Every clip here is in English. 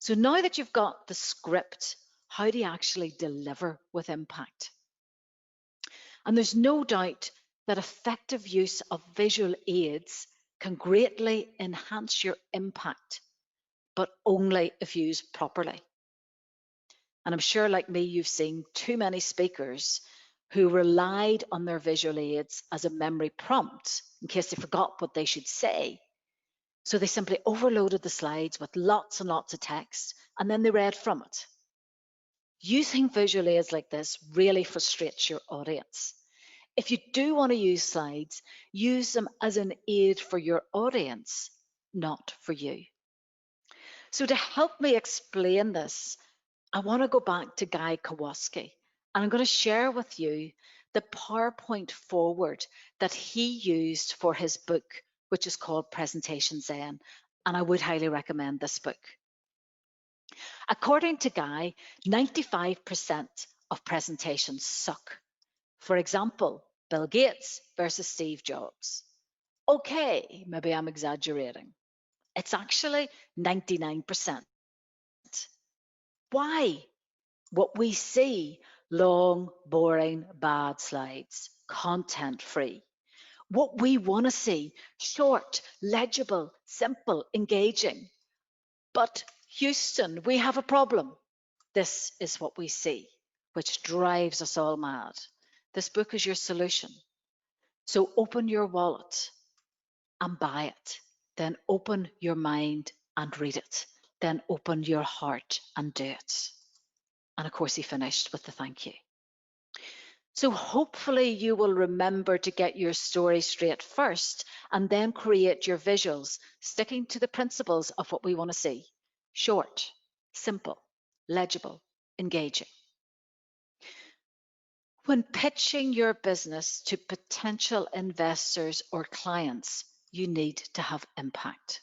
So now that you've got the script, how do you actually deliver with impact? And there's no doubt that effective use of visual aids can greatly enhance your impact, but only if used properly. And I'm sure, like me, you've seen too many speakers who relied on their visual aids as a memory prompt in case they forgot what they should say. So they simply overloaded the slides with lots and lots of text, and then they read from it. Using visual aids like this really frustrates your audience. If you do want to use slides, use them as an aid for your audience, not for you. So to help me explain this, I want to go back to Guy Kawasaki, and I'm going to share with you the PowerPoint forward that he used for his book, which is called Presentation Zen, and I would highly recommend this book. According to Guy, 95% of presentations suck. For example, Bill Gates versus Steve Jobs. Okay, maybe I'm exaggerating. It's actually 99%. Why? What we see, long, boring, bad slides, content free. What we want to see, short, legible, simple, engaging. But Houston, we have a problem. This is what we see, which drives us all mad. This book is your solution. So open your wallet and buy it. Then open your mind and read it. Then open your heart and do it. And of course, he finished with the thank you. So hopefully you will remember to get your story straight first and then create your visuals, sticking to the principles of what we want to see. Short, simple, legible, engaging. When pitching your business to potential investors or clients, you need to have impact.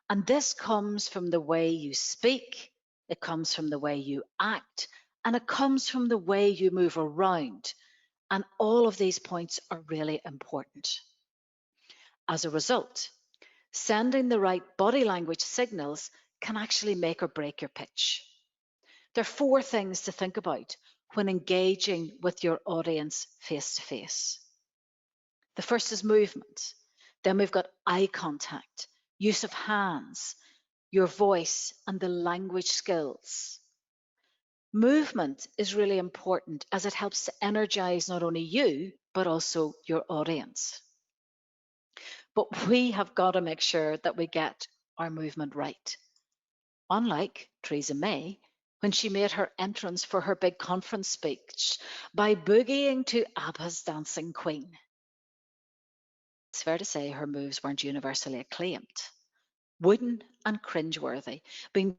And this comes from the way you speak, it comes from the way you act, and it comes from the way you move around. And all of these points are really important. As a result, sending the right body language signals can actually make or break your pitch. There are 4 things to think about when engaging with your audience face to face. The first is movement. Then we've got eye contact, use of hands, your voice, and the language skills. Movement is really important as it helps to energize not only you, but also your audience. But we have got to make sure that we get our movement right. Unlike Theresa May, when she made her entrance for her big conference speech by boogieing to ABBA's Dancing Queen. It's fair to say her moves weren't universally acclaimed. Wooden and cringeworthy, being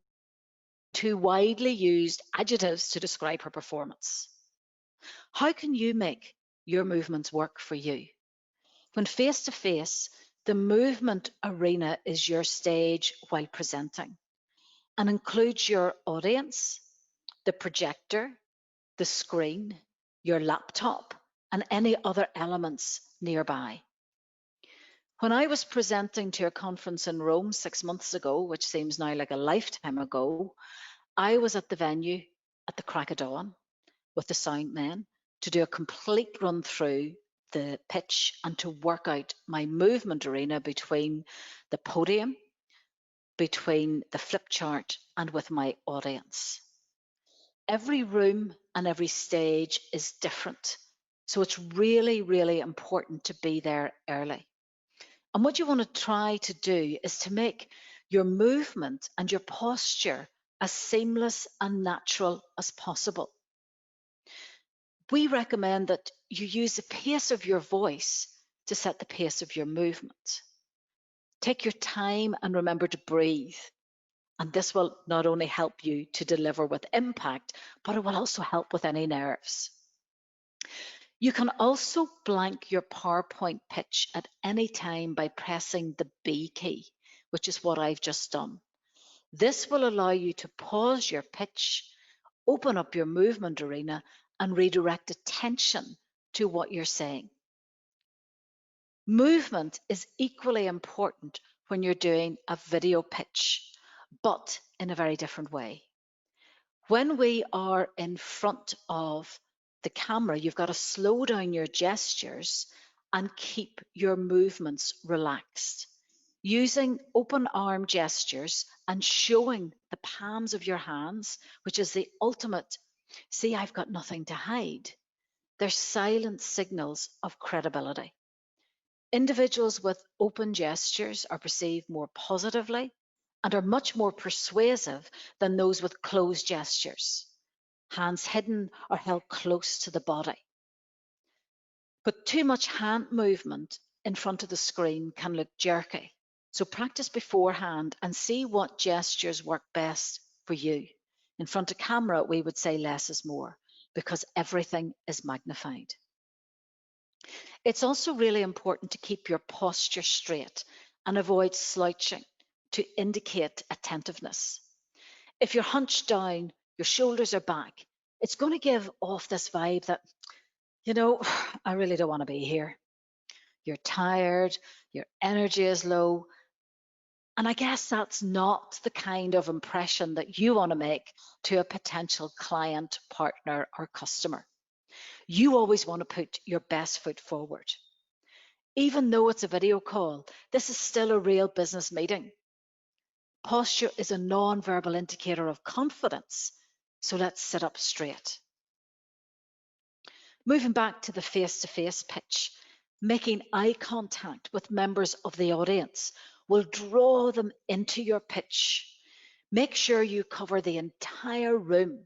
2 widely used adjectives to describe her performance. How can you make your movements work for you? When face to face, the movement arena is your stage while presenting and includes your audience, the projector, the screen, your laptop, and any other elements nearby. When I was presenting to a conference in Rome 6 months ago, which seems now like a lifetime ago, I was at the venue at the crack of dawn with the sound men to do a complete run through the pitch and to work out my movement arena between the podium, between the flip chart, and with my audience. Every room and every stage is different. So it's really, really important to be there early. And what you want to try to do is to make your movement and your posture as seamless and natural as possible. We recommend that you use the pace of your voice to set the pace of your movement. Take your time and remember to breathe. And this will not only help you to deliver with impact, but it will also help with any nerves. You can also blank your PowerPoint pitch at any time by pressing the B key, which is what I've just done. This will allow you to pause your pitch, open up your movement arena, and redirect attention to what you're saying. Movement is equally important when you're doing a video pitch. but in a very different way. When we are in front of the camera, you've got to slow down your gestures and keep your movements relaxed. Using open arm gestures and showing the palms of your hands, which is the ultimate, see, I've got nothing to hide. They're silent signals of credibility. Individuals with open gestures are perceived more positively and are much more persuasive than those with closed gestures, hands hidden or held close to the body. But too much hand movement in front of the screen can look jerky. So practice beforehand and see what gestures work best for you. In front of camera, we would say less is more because everything is magnified. It's also really important to keep your posture straight and avoid slouching to indicate attentiveness. If you're hunched down, your shoulders are back, it's going to give off this vibe that, I really don't want to be here. You're tired, your energy is low. And I guess that's not the kind of impression that you want to make to a potential client, partner, or customer. You always want to put your best foot forward. Even though it's a video call, this is still a real business meeting. Posture is a non-verbal indicator of confidence, so let's sit up straight. Moving back to the face-to-face pitch, making eye contact with members of the audience will draw them into your pitch. Make sure you cover the entire room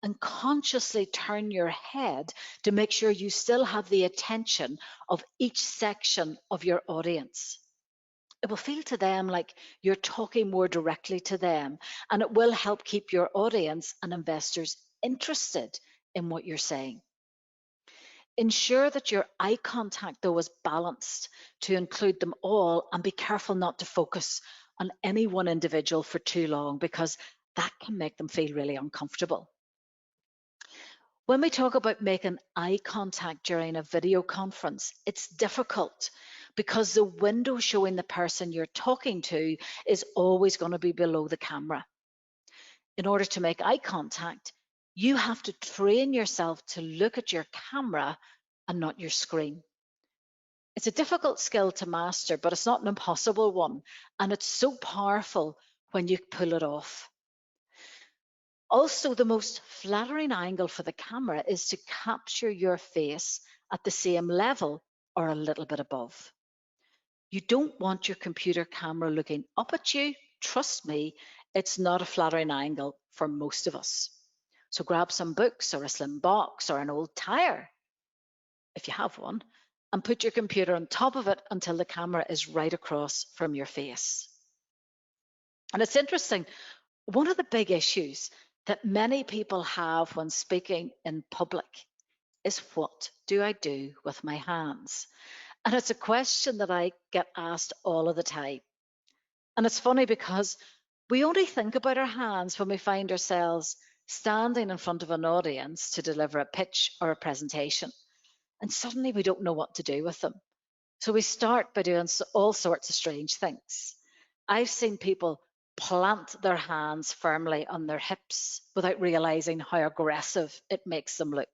and consciously turn your head to make sure you still have the attention of each section of your audience. It will feel to them like you're talking more directly to them, and it will help keep your audience and investors interested in what you're saying. Ensure that your eye contact, though, is balanced to include them all, and be careful not to focus on any one individual for too long because that can make them feel really uncomfortable. When we talk about making eye contact during a video conference, it's difficult because the window showing the person you're talking to is always going to be below the camera. In order to make eye contact, you have to train yourself to look at your camera and not your screen. It's a difficult skill to master, but it's not an impossible one, and it's so powerful when you pull it off. Also, the most flattering angle for the camera is to capture your face at the same level or a little bit above. You don't want your computer camera looking up at you. Trust me, it's not a flattering angle for most of us. So grab some books or a slim box or an old tire, if you have one, and put your computer on top of it until the camera is right across from your face. And it's interesting, one of the big issues that many people have when speaking in public is, what do I do with my hands? And it's a question that I get asked all of the time. And it's funny because we only think about our hands when we find ourselves standing in front of an audience to deliver a pitch or a presentation. And suddenly we don't know what to do with them. So we start by doing all sorts of strange things. I've seen people plant their hands firmly on their hips without realizing how aggressive it makes them look.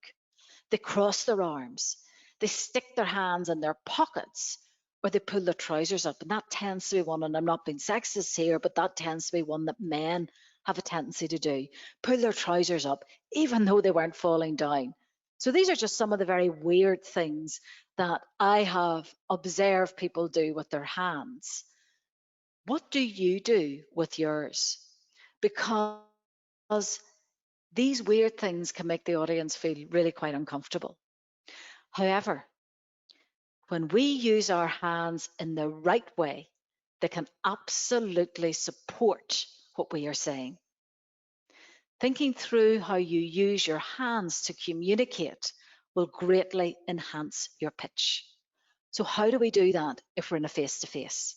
They cross their arms, they stick their hands in their pockets, or they pull their trousers up. And that tends to be one, and I'm not being sexist here, but that tends to be one that men have a tendency to do. Pull their trousers up, even though they weren't falling down. So these are just some of the very weird things that I have observed people do with their hands. What do you do with yours? Because these weird things can make the audience feel really quite uncomfortable. However, when we use our hands in the right way, they can absolutely support what we are saying. Thinking through how you use your hands to communicate will greatly enhance your pitch. So how do we do that if we're in a face-to-face?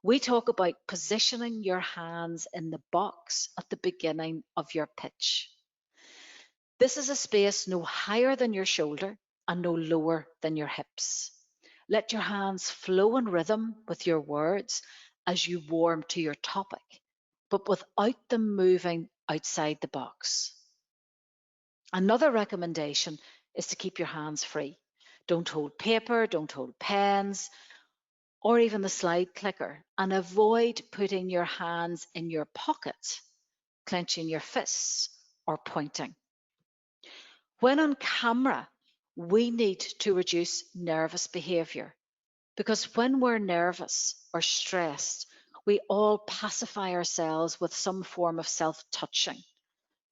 We talk about positioning your hands in the box at the beginning of your pitch. This is a space no higher than your shoulder and no lower than your hips. Let your hands flow in rhythm with your words as you warm to your topic. but without them moving outside the box. Another recommendation is to keep your hands free. Don't hold paper, don't hold pens, or even the slide clicker, and avoid putting your hands in your pocket, clenching your fists, or pointing. When on camera, we need to reduce nervous behavior because when we're nervous or stressed, we all pacify ourselves with some form of self-touching.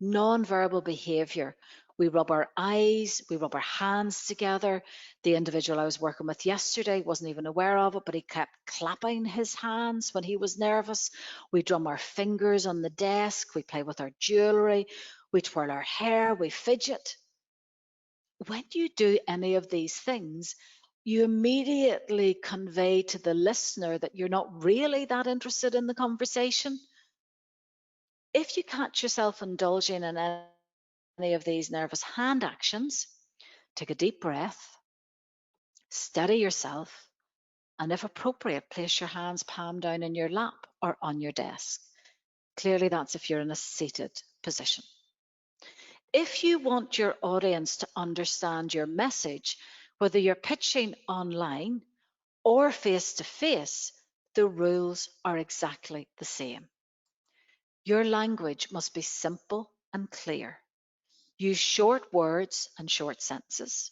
Non-verbal behavior. We rub our eyes, we rub our hands together. The individual I was working with yesterday wasn't even aware of it, but he kept clapping his hands when he was nervous. We drum our fingers on the desk, we play with our jewelry, we twirl our hair, we fidget. When you do any of these things, you immediately convey to the listener that you're not really that interested in the conversation. If you catch yourself indulging in any of these nervous hand actions, take a deep breath, steady yourself, and if appropriate, place your hands palm down in your lap or on your desk. Clearly, that's if you're in a seated position. If you want your audience to understand your message, whether you're pitching online or face to face, the rules are exactly the same. Your language must be simple and clear. Use short words and short sentences.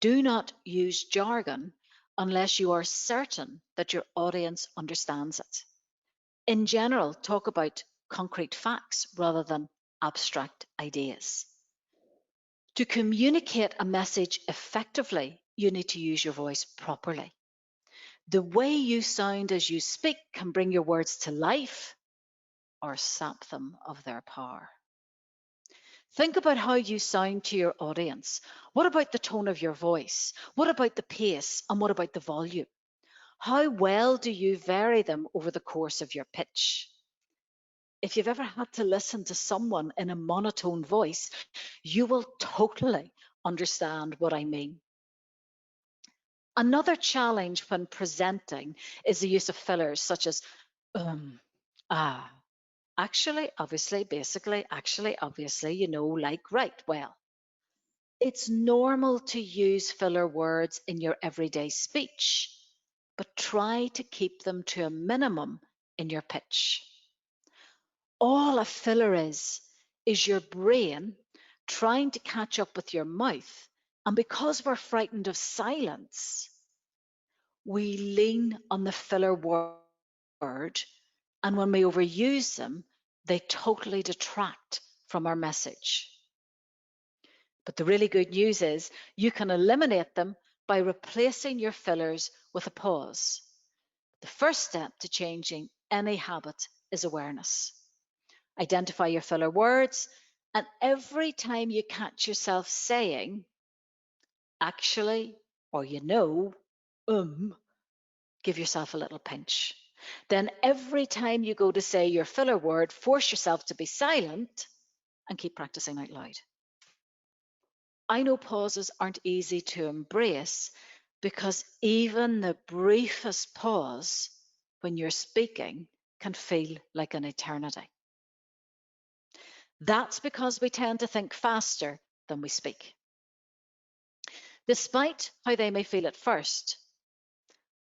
Do not use jargon unless you are certain that your audience understands it. In general, talk about concrete facts rather than abstract ideas. To communicate a message effectively, you need to use your voice properly. The way you sound as you speak can bring your words to life or sap them of their power. Think about how you sound to your audience. What about the tone of your voice? What about the pace? And what about the volume? How well do you vary them over the course of your pitch? If you've ever had to listen to someone in a monotone voice, you will totally understand what I mean. Another challenge when presenting is the use of fillers such as ah, actually, obviously, basically, actually, obviously, like, right, well. It's normal to use filler words in your everyday speech, but try to keep them to a minimum in your pitch. All a filler is your brain trying to catch up with your mouth. And because we're frightened of silence, we lean on the filler word. And when we overuse them, they totally detract from our message. But the really good news is you can eliminate them by replacing your fillers with a pause. The first step to changing any habit is awareness. Identify your filler words, and every time you catch yourself saying, actually, or give yourself a little pinch. Then every time you go to say your filler word, force yourself to be silent and keep practicing out loud. I know pauses aren't easy to embrace because even the briefest pause when you're speaking can feel like an eternity. That's because we tend to think faster than we speak. Despite how they may feel at first,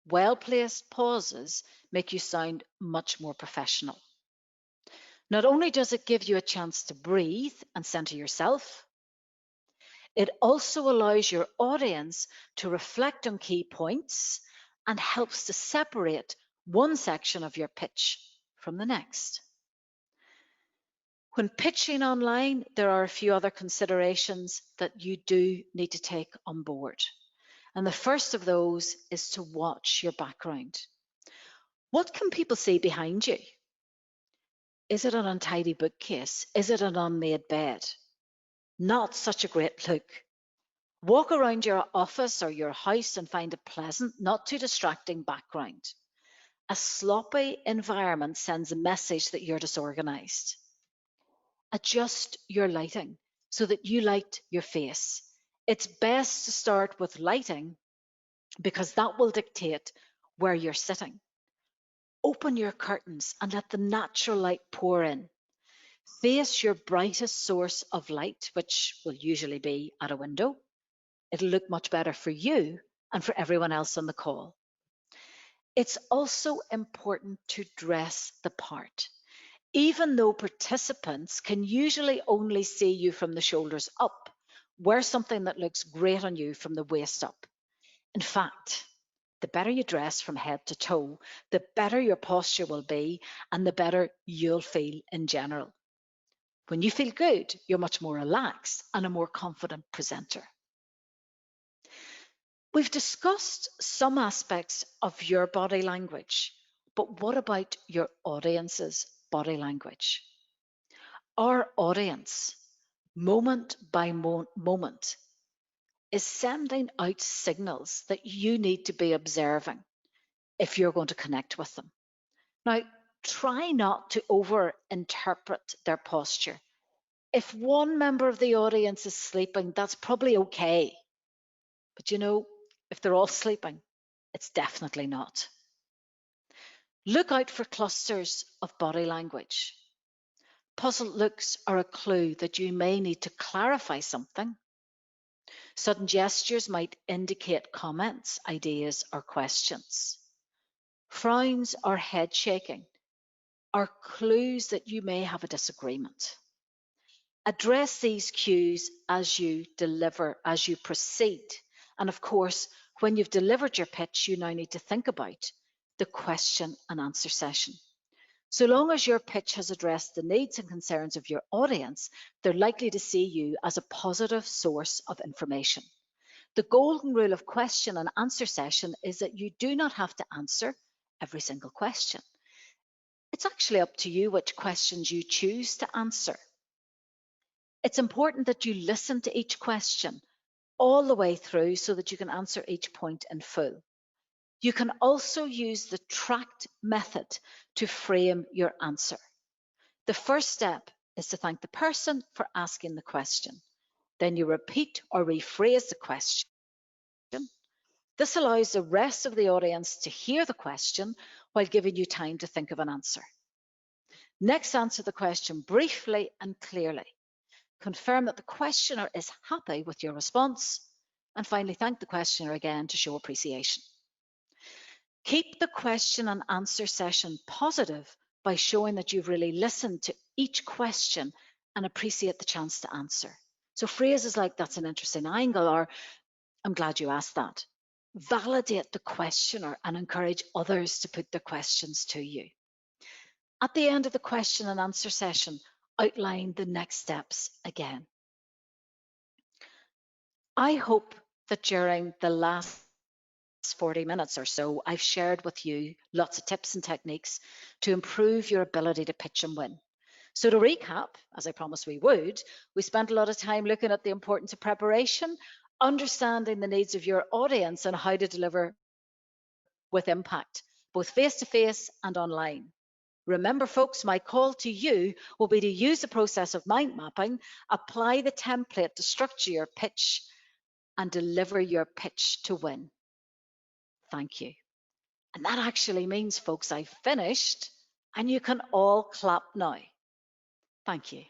well-placed pauses make you sound much more professional. Not only does it give you a chance to breathe and center yourself, it also allows your audience to reflect on key points and helps to separate one section of your pitch from the next. When pitching online, there are a few other considerations that you do need to take on board. And the first of those is to watch your background. What can people see behind you? Is it an untidy bookcase? Is it an unmade bed? Not such a great look. Walk around your office or your house and find a pleasant, not too distracting background. A sloppy environment sends a message that you're disorganized. Adjust your lighting so that you light your face. It's best to start with lighting because that will dictate where you're sitting. Open your curtains and let the natural light pour in. Face your brightest source of light, which will usually be at a window. It'll look much better for you and for everyone else on the call. It's also important to dress the part. Even though participants can usually only see you from the shoulders up, wear something that looks great on you from the waist up. In fact, the better you dress from head to toe, the better your posture will be and the better you'll feel in general. When you feel good, you're much more relaxed and a more confident presenter. We've discussed some aspects of your body language, but what about your audience's body language? Our audience, moment by moment, is sending out signals that you need to be observing if you're going to connect with them. Now, try not to over-interpret their posture. If one member of the audience is sleeping, that's probably okay. But if they're all sleeping, it's definitely not. Look out for clusters of body language. Puzzled looks are a clue that you may need to clarify something. Sudden gestures might indicate comments, ideas, or questions. Frowns or head shaking are clues that you may have a disagreement. Address these cues as you proceed. And of course, when you've delivered your pitch, you now need to think about the question and answer session. So long as your pitch has addressed the needs and concerns of your audience, they're likely to see you as a positive source of information. The golden rule of question and answer session is that you do not have to answer every single question. It's actually up to you which questions you choose to answer. It's important that you listen to each question all the way through so that you can answer each point in full. You can also use the tracked method to frame your answer. The first step is to thank the person for asking the question. Then you repeat or rephrase the question. This allows the rest of the audience to hear the question while giving you time to think of an answer. Next, answer the question briefly and clearly. Confirm that the questioner is happy with your response, and finally thank the questioner again to show appreciation. Keep the question and answer session positive by showing that you've really listened to each question and appreciate the chance to answer. So phrases like "that's an interesting angle" or "I'm glad you asked that" validate the questioner and encourage others to put their questions to you. At the end of the question and answer session, outline the next steps again. I hope that during the last 40 minutes or so, I've shared with you lots of tips and techniques to improve your ability to pitch and win. So to recap, as I promised we would, we spent a lot of time looking at the importance of preparation, understanding the needs of your audience and how to deliver with impact, both face-to-face and online. Remember, folks, my call to you will be to use the process of mind mapping, apply the template to structure your pitch, and deliver your pitch to win. Thank you. And that actually means, folks, I've finished and you can all clap now. Thank you.